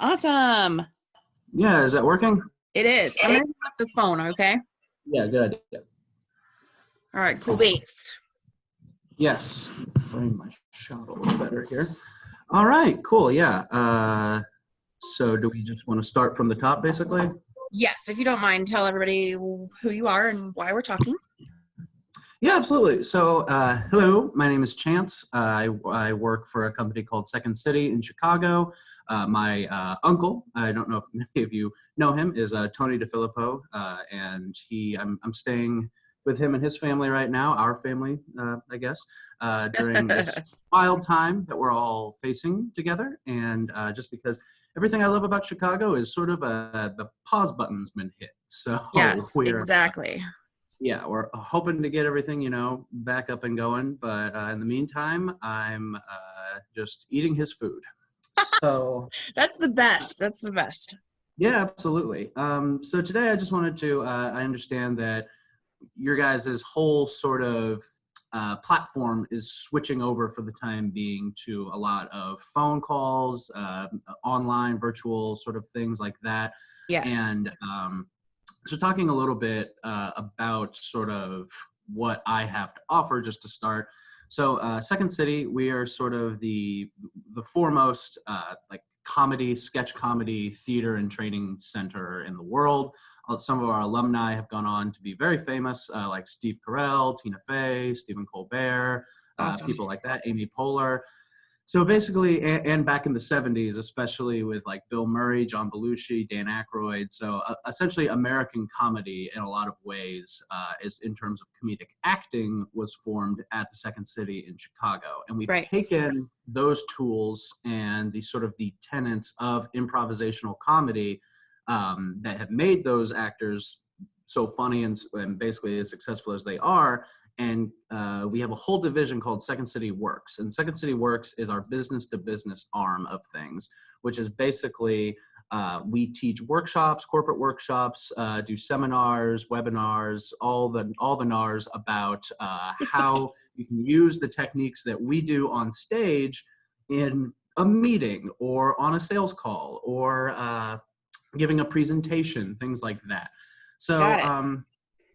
Awesome. Yeah, is that working? It is. I'm going to hang up the phone, okay? Yeah, good idea. All right, cool beats. Yes, frame my shot a little better here. All right, cool. Yeah. So do we just want to start from the top, basically? Yes, if you don't mind, tell everybody who you are and why we're talking. Yeah, absolutely. So, hello, my name is Chance. I work for a company called Second City in Chicago. My uncle, I don't know if many of you know him, is Tony DeFilippo, and I'm staying with him and his family right now, our family, I guess, during this wild time that we're all facing together. And just because everything I love about Chicago is sort of the pause button's been hit. So Yes, we're exactly. yeah, we're hoping to get everything, back up and going. But in the meantime, I'm just eating his food. So That's the best. That's the best. yeah, absolutely. So today I just wanted to, I understand that your guys' whole sort of platform is switching over for the time being to a lot of phone calls, online, virtual sort of things like that. Yes. And so talking a little bit about sort of what I have to offer just to start. So Second City, we are sort of the foremost like sketch comedy, theater and training center in the world. Some of our alumni have gone on to be very famous, like Steve Carell, Tina Fey, Stephen Colbert, Awesome. people like that, Amy Poehler. So basically, and back in the 70s, especially with like Bill Murray, John Belushi, Dan Aykroyd. So essentially American comedy in a lot of ways is in terms of comedic acting was formed at the Second City in Chicago. And we've taken those tools and the sort of the tenets of improvisational comedy that have made those actors so funny and basically as successful as they are. And we have a whole division called Second City Works. And Second City Works is our business-to-business arm of things, which is basically we teach workshops, corporate workshops, do seminars, webinars, all the NARs about how you can use the techniques that we do on stage in a meeting or on a sales call or giving a presentation, things like that. So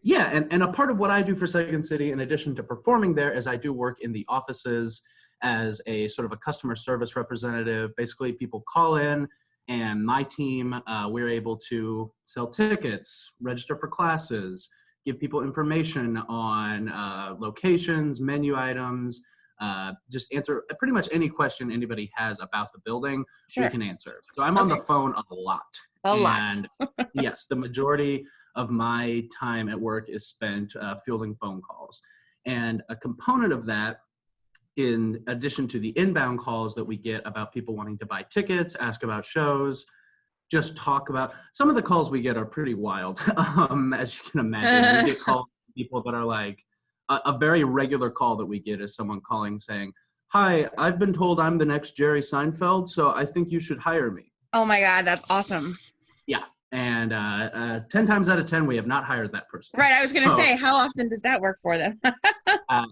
yeah, and a part of what I do for Second City, in addition to performing there, is I do work in the offices as a sort of a customer service representative. Basically, people call in, and my team, we're able to sell tickets, register for classes, give people information on locations, menu items, just answer pretty much any question anybody has about the building, we can answer. So I'm on the phone a lot. And yes, the majority of my time at work is spent fielding phone calls. And a component of that, in addition to the inbound calls that we get about people wanting to buy tickets, ask about shows, just talk about, some of the calls we get are pretty wild, as you can imagine. We get calls from people that are like, a very regular call that we get is someone calling saying, "Hi, I've been told I'm the next Jerry Seinfeld, so I think you should hire me." Oh my God, that's awesome. Yeah. And 10 times out of 10, we have not hired that person. Right. I was going to say, how often does that work for them?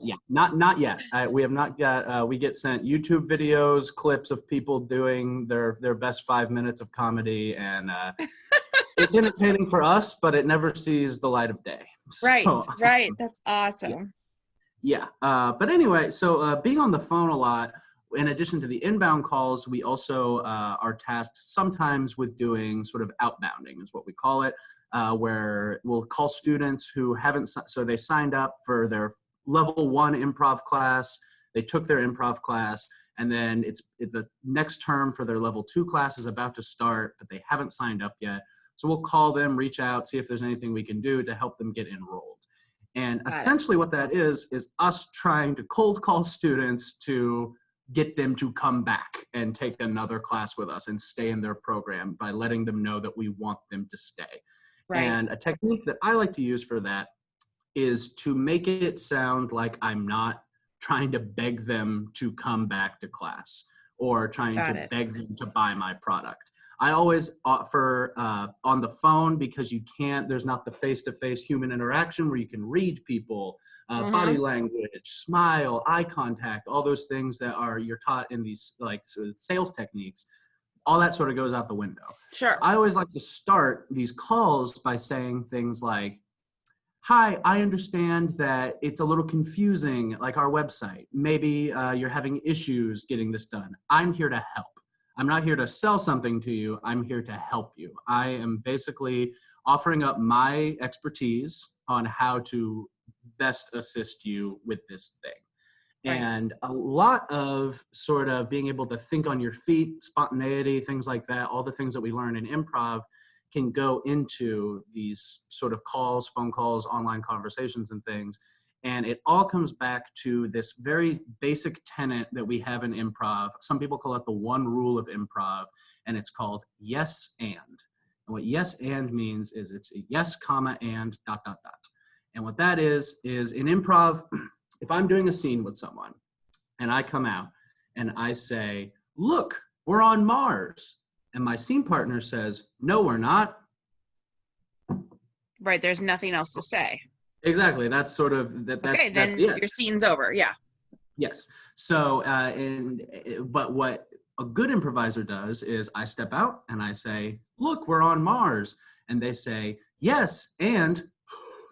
Yeah, not yet. We have not got, we get sent YouTube videos, clips of people doing their best 5 minutes of comedy. And it's entertaining for us, but it never sees the light of day. So, right. That's awesome. Yeah. But anyway, so being on the phone a lot, in addition to the inbound calls, we also are tasked sometimes with doing sort of outbounding is what we call it, where we'll call students who haven't, so they signed up for their level 1 improv class, they took their improv class, and then it's the next term for their level 2 class is about to start, but they haven't signed up yet. So we'll call them, reach out, see if there's anything we can do to help them get enrolled. And essentially what that is us trying to cold call students to get them to come back and take another class with us and stay in their program by letting them know that we want them to stay. And a technique that I like to use for that is to make it sound like I'm not trying to beg them to come back to class or trying to beg them to buy my product. I always offer on the phone because there's not the face-to-face human interaction where you can read people, body language, smile, eye contact, all those things that you're taught in these like sales techniques. all that sort of goes out the window. So Sure. I always like to start these calls by saying things like, hi, I understand that it's a little confusing, like our website. Maybe you're having issues getting this done. I'm here to help. I'm not here to sell something to you. I'm here to help you. I am basically offering up my expertise on how to best assist you with this thing. Right. And a lot of sort of being able to think on your feet, spontaneity, things like that, all the things that we learn in improv can go into these sort of calls, phone calls, online conversations and things. And it all comes back to this very basic tenet that we have in improv. Some people call it the one rule of improv, and it's called yes and. And what yes and means is it's a yes, comma, and dot, dot, dot. And what that is in improv, if I'm doing a scene with someone and I come out and I say, look, we're on Mars. And my scene partner says, no, we're not. Right. There's nothing else to say. Exactly. That's sort of that's Okay, that's then the end. your scene's over. Yeah. Yes. So but what a good improviser does is I step out and I say, look, we're on Mars. And they say, yes, and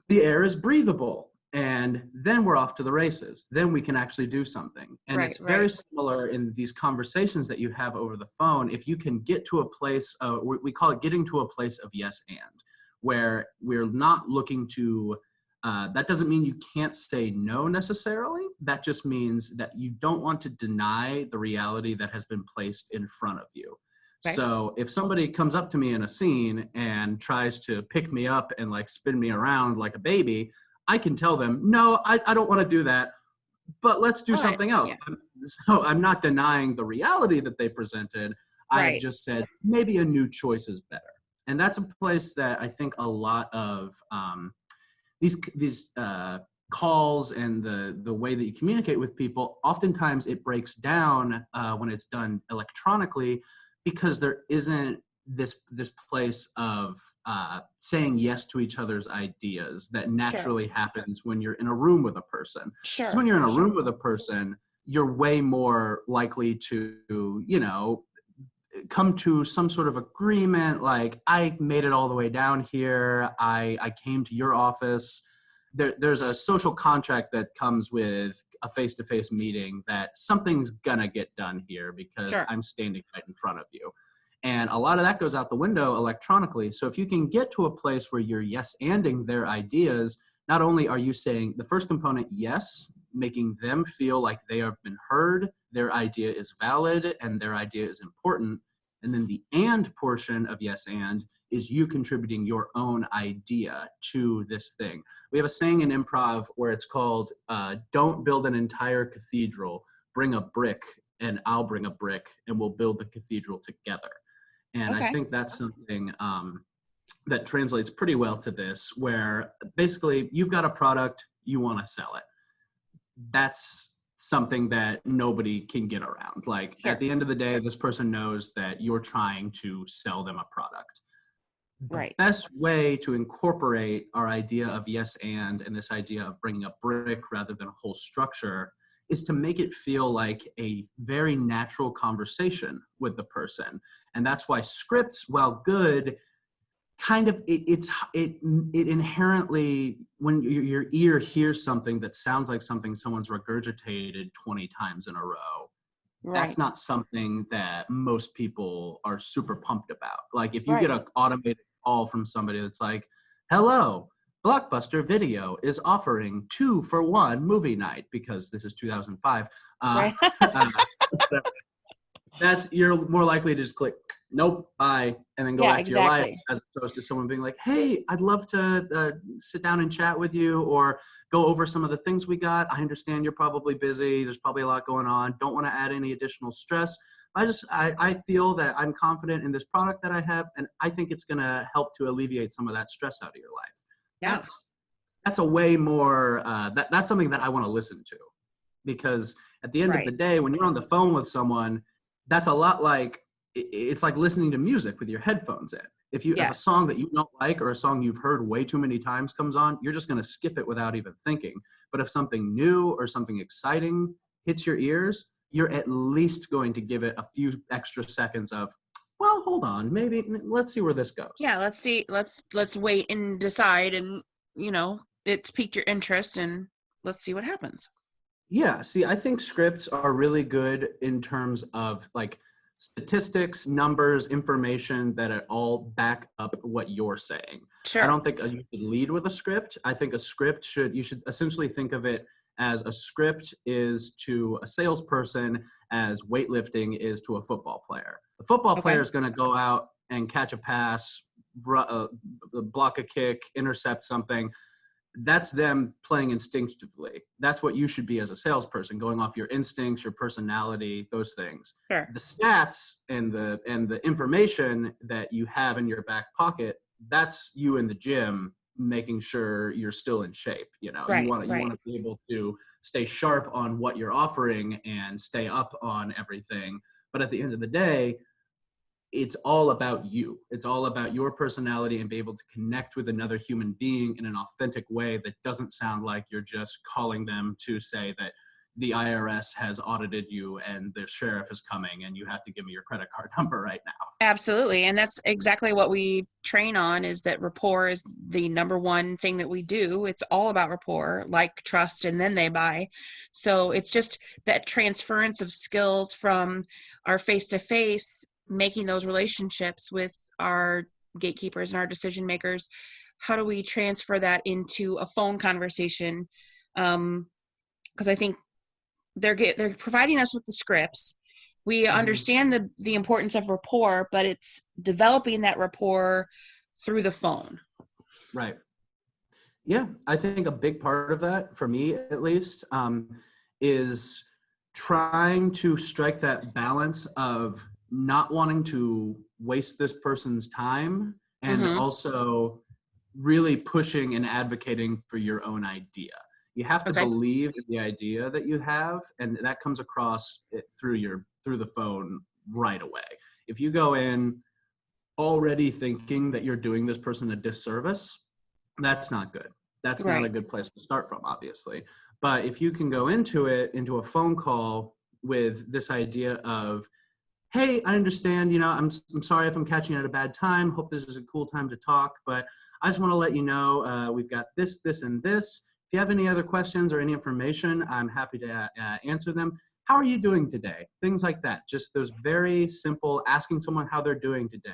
the air is breathable. And then we're off to the races. Then we can actually do something. And Right, it's right. very similar in these conversations that you have over the phone. If you can get to a place, we call it getting to a place of yes and, where we're not looking to, that doesn't mean you can't say no necessarily. That just means that you don't want to deny the reality that has been placed in front of you. Right. So if somebody comes up to me in a scene and tries to pick me up and like spin me around like a baby, I can tell them, no, I don't want to do that, but let's do All right. something else. Yeah. So I'm not denying the reality that they presented. I have Right. just said maybe a new choice is better. And that's a place that I think a lot of these calls and the way that you communicate with people, oftentimes it breaks down when it's done electronically, because there isn't this place of saying yes to each other's ideas that naturally happens when you're in a room with a person. Sure. Because when you're in a room with a person, you're way more likely to, come to some sort of agreement. Like, I made it all the way down here. I came to your office. There's a social contract that comes with a face-to-face meeting that something's gonna get done here because I'm standing right in front of you. And a lot of that goes out the window electronically. So if you can get to a place where you're yes-anding their ideas, not only are you saying the first component, yes, making them feel like they have been heard, their idea is valid, and their idea is important. And then the and portion of yes and is you contributing your own idea to this thing. We have a saying in improv where it's called, don't build an entire cathedral, bring a brick and I'll bring a brick and we'll build the cathedral together. And I think that's something that translates pretty well to this, where basically you've got a product, you want to sell it. That's something that nobody can get around. Like, at the end of the day, this person knows that you're trying to sell them a product. The best way to incorporate our idea of yes and this idea of bringing a brick rather than a whole structure is to make it feel like a very natural conversation with the person. And that's why scripts, while good, kind of it inherently, when your ear hears something that sounds like something someone's regurgitated 20 times in a row, that's not something that most people are super pumped about. Like, if you get an automated call from somebody that's like, hello, Blockbuster Video is offering 2-for-1 movie night, because this is 2005. That's, you're more likely to just click, nope, bye, and then go back to your life, as opposed to someone being like, hey, I'd love to sit down and chat with you, or go over some of the things we got. I understand you're probably busy. There's probably a lot going on. Don't want to add any additional stress. I feel that I'm confident in this product that I have, and I think it's going to help to alleviate some of that stress out of your life. Yeah. That's a way more, that's something that I want to listen to, because at the end of the day, when you're on the phone with someone, that's a lot like, it's like listening to music with your headphones in. If a song that you don't like, or a song you've heard way too many times comes on, you're just going to skip it without even thinking. But if something new or something exciting hits your ears, you're at least going to give it a few extra seconds of, well, hold on, maybe let's see where this goes. Yeah, let's see. Let's wait and decide, and it's piqued your interest, and let's see what happens. Yeah, see, I think scripts are really good in terms of like statistics, numbers, information that it all back up what you're saying. I Sure. don't think you should lead with a script. I think a script you should essentially think of it as a script is to a salesperson as weightlifting is to a football player. The football Okay. player is going to go out and catch a pass, block a kick, intercept something. That's them playing instinctively. That's what you should be as a salesperson, going off your instincts, your personality, those things. Sure. The stats and the information that you have in your back pocket, that's you in the gym making sure you're still in shape. You Right. want Right. to be able to stay sharp on what you're offering and stay up on everything. But at the end of the day, it's all about you. It's all about your personality and be able to connect with another human being in an authentic way that doesn't sound like you're just calling them to say that the IRS has audited you and the sheriff is coming and you have to give me your credit card number right now. Absolutely. And that's exactly what we train on, is that rapport is the number one thing that we do. It's all about rapport, like, trust, and then they buy. So it's just that transference of skills from our face to face, making those relationships with our gatekeepers and our decision makers. How do we transfer that into a phone conversation? Because I think they're providing us with the scripts. We Mm-hmm. understand the importance of rapport, but it's developing that rapport through the phone. Right. Yeah, I think a big part of that, for me at least, is trying to strike that balance of not wanting to waste this person's time and Mm-hmm. also really pushing and advocating for your own idea. You have to Okay. believe in the idea that you have, and that comes across through the phone right away. If you go in already thinking that you're doing this person a disservice, that's not good. That's not Right. a good place to start from, obviously. But if you can go into a phone call with this idea of, hey, I understand, I'm sorry if I'm catching you at a bad time. Hope this is a cool time to talk, but I just want to let you know we've got this, this, and this. If you have any other questions or any information, I'm happy to answer them. How are you doing today? Things like that. Just those very simple, asking someone how they're doing today.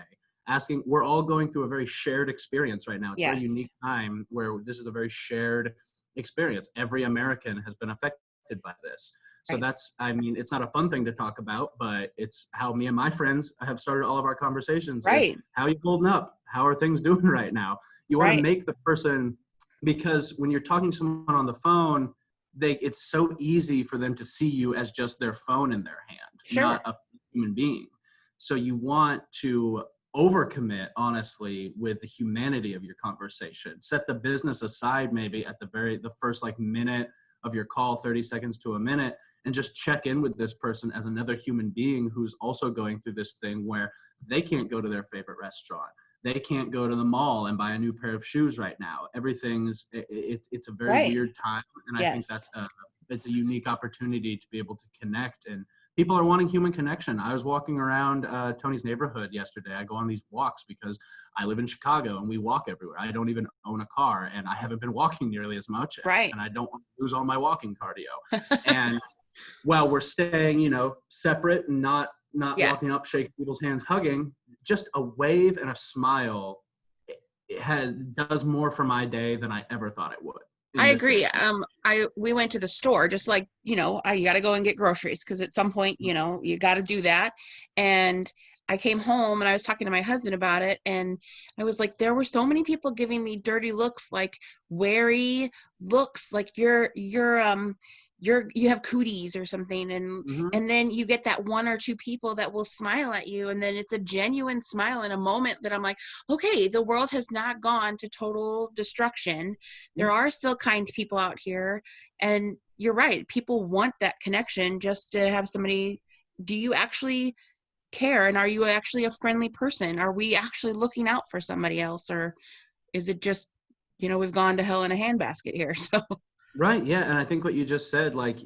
We're all going through a very shared experience right now. It's a very Yes. unique time where this is a very shared experience. Every American has been affected by this. So Right. it's not a fun thing to talk about, but it's how me and my friends have started all of our conversations is, Right. how are you holding up? How are things doing right now? You want to Right. make the person, because when you're talking to someone on the phone, it's so easy for them to see you as just their phone in their hand, not Sure. a human being. So you want to overcommit, honestly, with the humanity of your conversation. Set the business aside maybe at the first like minute of your call, 30 seconds to a minute, and just check in with this person as another human being who's also going through this thing where they can't go to their favorite restaurant. They can't go to the mall and buy a new pair of shoes right now. It's a very Right. weird time. And I think Yes. it's a unique opportunity to be able to connect, and people are wanting human connection. I was walking around Tony's neighborhood yesterday. I go on these walks because I live in Chicago and we walk everywhere. I don't even own a car and I haven't been walking nearly as much, Right. and I don't want to lose all my walking cardio. And while we're staying, separate and not walking Yes. up, shaking people's hands, hugging, just a wave and a smile does more for my day than I ever thought it would in I this day agree. and age. We went to the store, just like, you got to go and get groceries, because at some point, you got to do that. And I came home and I was talking to my husband about it, and I was like, there were so many people giving me dirty looks, like wary looks, like you have cooties or something, and Mm-hmm. then you get that one or two people that will smile at you, and then it's a genuine smile in a moment that I'm like, okay, the world has not gone to total destruction. Yeah. There are still kind people out here, and you're right, people want that connection, just to have somebody. Do you actually care, and are you actually a friendly person? Are we actually looking out for somebody else, or is it just, we've gone to hell in a handbasket here? So Right. Yeah. And I think what you just said, like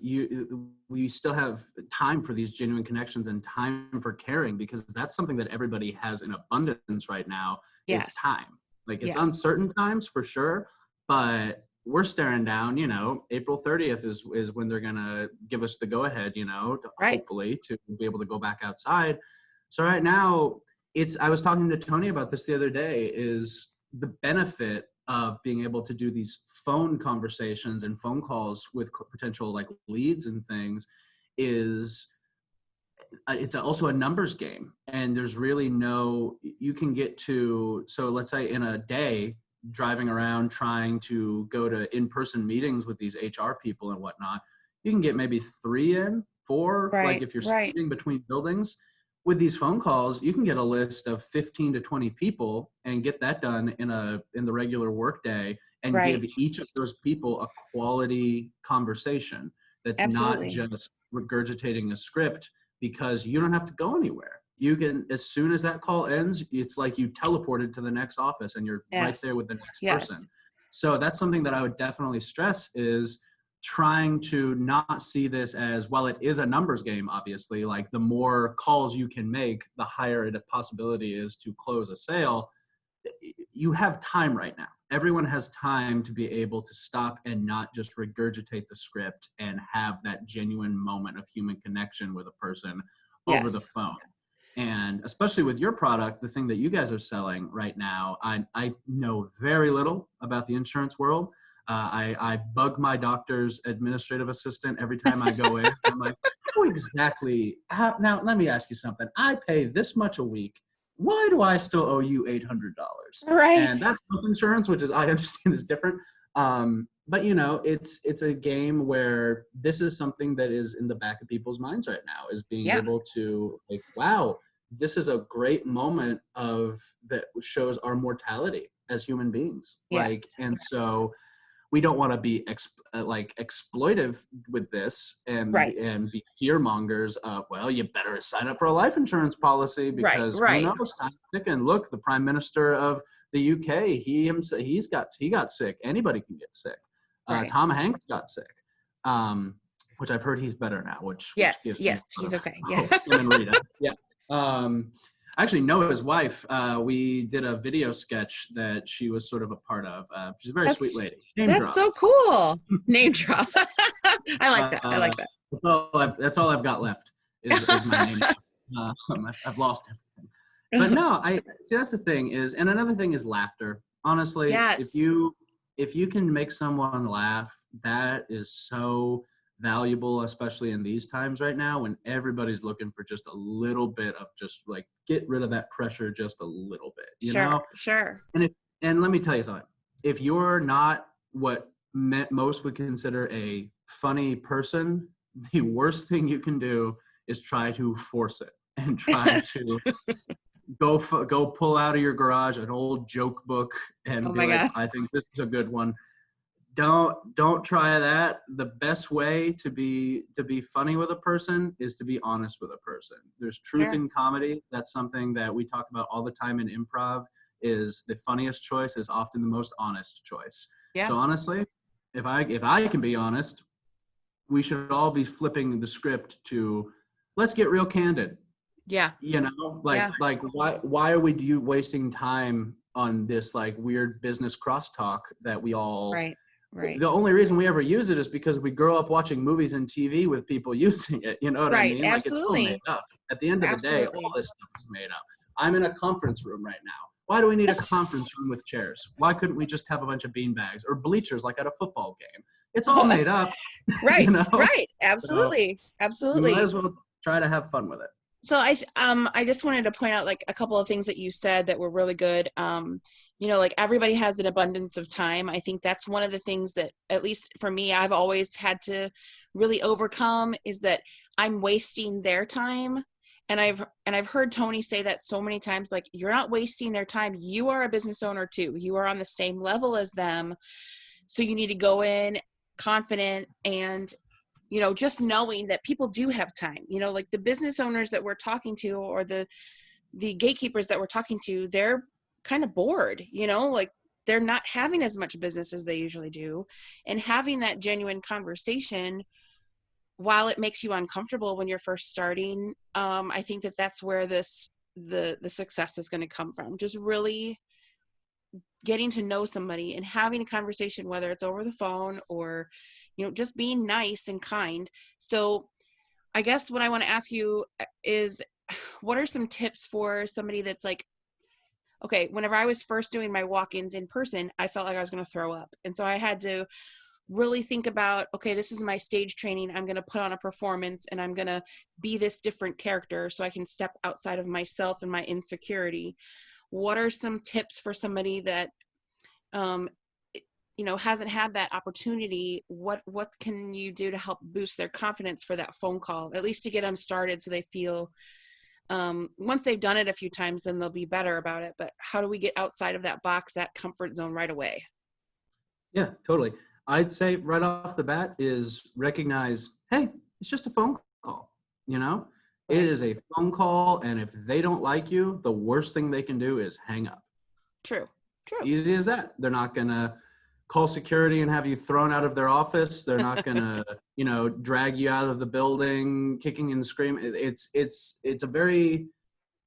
we still have time for these genuine connections and time for caring, because that's something that everybody has in abundance right now is Yes. time. Like it's Yes. uncertain times for sure, but we're staring down, April 30th is when they're going to give us the go ahead, Right. hopefully to be able to go back outside. So right now I was talking to Tony about this the other day, is the benefit of being able to do these phone conversations and phone calls with potential like leads and things is it's also a numbers game, and there's really no you can get to. So let's say in a day, driving around trying to go to in-person meetings with these HR people and whatnot, you can get maybe 3 in 4, like Right. if you're Right. speeding between buildings. With these phone calls, you can get a list of 15 to 20 people and get that done in the regular workday, and Right. give each of those people a quality conversation that's not Absolutely. just regurgitating a script, because you don't have to go anywhere. You can, as soon as that call ends, it's like you teleported to the next office and you're right there Yes. with the next person. Yes. So that's something that I would definitely stress, is trying to not see this as, well, it is a numbers game, obviously. Like the more calls you can make, the higher the possibility is to close a sale. You have time right now. Everyone has time to be able to stop and not just regurgitate the script and have that genuine moment of human connection with a person over the Yes. phone. And especially with your product, the thing that you guys are selling right now, I know very little about the insurance world. I bug my doctor's administrative assistant every time I go in. I'm like, now let me ask you something. I pay this much a week. Why do I still owe you $800? Right. And that's health insurance, which is, I understand, is different. But it's a game where this is something that is in the back of people's minds right now, is being Yeah. able to, like, wow, this is a great moment of that shows our mortality as human beings. Like, Yes. and so we don't want to be like exploitive with this, Right. and be fear mongers of, well, you better sign up for a life insurance policy Right. because who Right. knows, time's ticking. Look, the Prime Minister of the UK, he got sick. Anybody can get sick. Right. Tom Hanks got sick, which I've heard he's better now, which Yes. gives me Yes. a lot He's of okay. Yeah. hope. Him and Rita, yeah. I actually know his wife. We did a video sketch that she was sort of a part of. She's a very sweet lady. Name That's drop. so cool. Name drop. I like that. I Uh, like that. that's all I've got left is my name. I've lost everything. But no, I see, that's the thing is, and another thing is laughter. Honestly, Yes. if you can make someone laugh, that is so valuable, especially in these times right now when everybody's looking for just a little bit of, just like, get rid of that pressure just a little bit, Sure. Sure. and let me tell you something. If you're not what most would consider a funny person, the worst thing you can do is try to force it and try to go pull out of your garage an old joke book and Oh be my like, God. I think this is a good one. Don't try that. The best way to be funny with a person is to be honest with a person. There's truth Sure. in comedy. That's something that we talk about all the time in improv, is the funniest choice is often the most honest choice. Yeah. So honestly, if I can be honest, we should all be flipping the script to, let's get real candid. Yeah. Yeah. Like why are we wasting time on this like weird business crosstalk that we all, Right. Right. the only reason we ever use it is because we grow up watching movies and TV with people using it. You know what I Right. mean? Like, it's all made Absolutely. up. At the end of the day, all Absolutely. this stuff is made up. I'm in a conference room right now. Why do we need a conference room with chairs? Why couldn't we just have a bunch of beanbags or bleachers like at a football game? It's all made up, Right. you know? Right. So Absolutely. we might Absolutely. as well try to have fun with it. So I just wanted to point out like a couple of things that you said that were really good. Like everybody has an abundance of time. I think that's one of the things that, at least for me, I've always had to really overcome, is that I'm wasting their time. And I've heard Tony say that so many times, like, you're not wasting their time. You are a business owner too. You are on the same level as them. So you need to go in confident and just knowing that people do have time, like the business owners that we're talking to, or the gatekeepers that we're talking to, they're kind of bored, like they're not having as much business as they usually do. And having that genuine conversation, while it makes you uncomfortable when you're first starting, I think that that's where the success is going to come from. Just really getting to know somebody and having a conversation, whether it's over the phone or, just being nice and kind. So I guess what I want to ask you is, what are some tips for somebody that's like, okay, whenever I was first doing my walk-ins in person, I felt like I was going to throw up. And so I had to really think about, okay, this is my stage training. I'm going to put on a performance and I'm going to be this different character so I can step outside of myself and my insecurity. What are some tips for somebody that, um, hasn't had that opportunity? What can you do to help boost their confidence for that phone call, at least to get them started so they feel, once they've done it a few times, then they'll be better about it. But how do we get outside of that box, that comfort zone right away? Yeah, totally. I'd say right off the bat is recognize, hey, it's just a phone call, you know? It Right. is a phone call, and if they don't like you, the worst thing they can do is hang up. True. True. Easy as that. They're not going to call security and have you thrown out of their office. They're not going to, drag you out of the building, kicking and screaming. It's a very,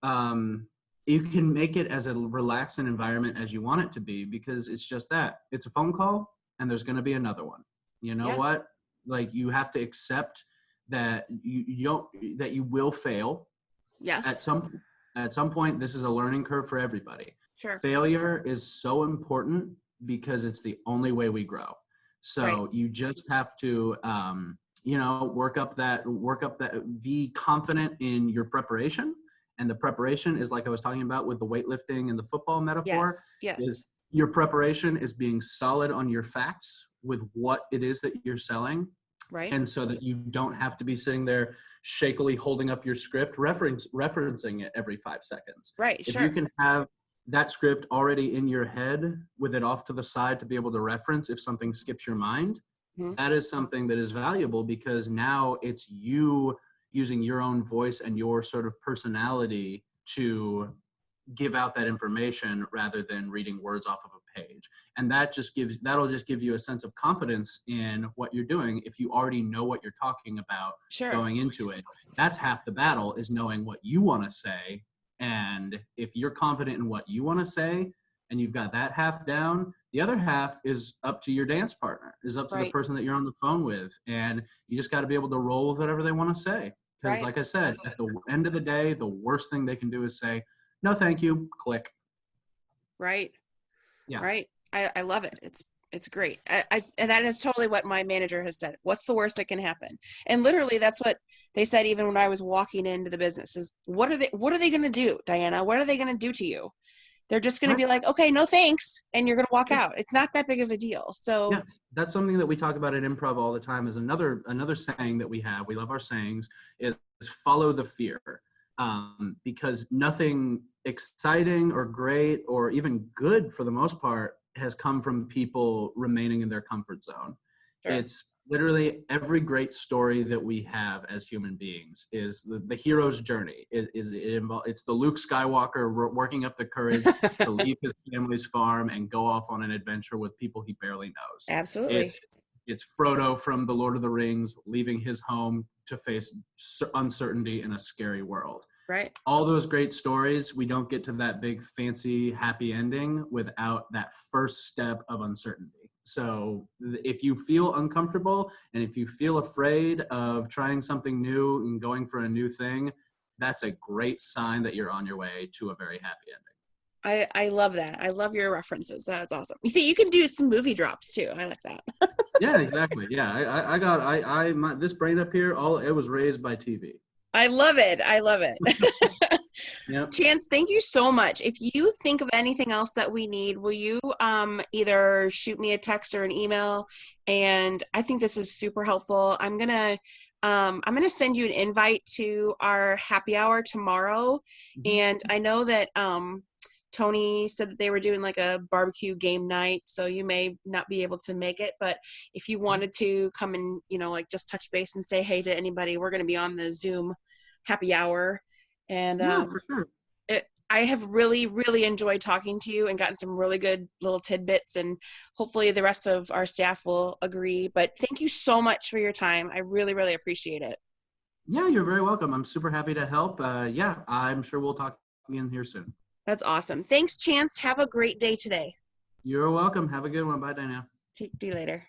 you can make it as a relaxing environment as you want it to be, because it's just that. It's a phone call and there's going to be another one. You know Yeah. what? Like, you have to accept that you don't, that you will fail at Yes. some point. This is a learning curve for everybody. Sure. Failure is so important because it's the only way we grow. Right. So you just have to work up that be confident in your preparation. And the preparation is, like I was talking about with the weightlifting and the football metaphor, Yes. Yes. is your preparation is being solid on your facts with what it is that you're selling. Right. And so that you don't have to be sitting there shakily holding up your script, referencing it every 5 seconds. Right. If you Sure. can have that script already in your head with it off to the side to be able to reference if something skips your mind, Mhm. that is something that is valuable, because now it's you using your own voice and your sort of personality to give out that information rather than reading words off of a page. And that'll just give you a sense of confidence in what you're doing. If you already know what you're talking about Sure. going into it, that's half the battle, is knowing what you want to say. And if you're confident in what you want to say and you've got that half down, the other half is up to your dance partner, is up to the Right. person that you're on the phone with. And you just got to be able to roll with whatever they want to say. Because, Right. like I said, at the end of the day, the worst thing they can do is say, no, thank you, click. Right. Yeah. Right. I love it. It's great. And that is totally what my manager has said. What's the worst that can happen? And literally that's what they said even when I was walking into the business is, what are they going to do, Diana? What are they going to do to you? They're just going to Right. be like, okay, no thanks, and you're going to walk Yeah. out. It's not that big of a deal. So Yeah. That's something that we talk about at improv all the time. Is another saying that we have. We love our sayings. Is follow the fear, because nothing exciting or great or even good for the most part has come from people remaining in their comfort zone. sure. It's literally every great story that we have as human beings is the hero's journey. It's the Luke Skywalker working up the courage to leave his family's farm and go off on an adventure with people he barely knows. Absolutely. It's Frodo from The Lord of the Rings leaving his home to face uncertainty in a scary world. Right. All those great stories, we don't get to that big fancy happy ending without that first step of uncertainty. So if you feel uncomfortable and if you feel afraid of trying something new and going for a new thing, that's a great sign that you're on your way to a very happy ending. I love that. I love your references. That's awesome. You see, you can do some movie drops too. I like that. Yeah, exactly. Yeah, this brain up here, all it was raised by TV. I love it. I love it. Yep. Chance, thank you so much. If you think of anything else that we need, will you either shoot me a text or an email? And I think this is super helpful. I'm gonna send you an invite to our happy hour tomorrow. Mhm. And I know that Tony said that they were doing like a barbecue game night, so you may not be able to make it, but if you wanted to come and, like just touch base and say hey to anybody, we're going to be on the Zoom happy hour. And Yeah, for sure. I have really, really enjoyed talking to you and gotten some really good little tidbits, and hopefully the rest of our staff will agree. But thank you so much for your time. I really, really appreciate it. Yeah, you're very welcome. I'm super happy to help. Yeah, I'm sure we'll talk again here soon. That's awesome. Thanks, Chance. Have a great day today. You're welcome. Have a good one. Bye, Dana. See you later.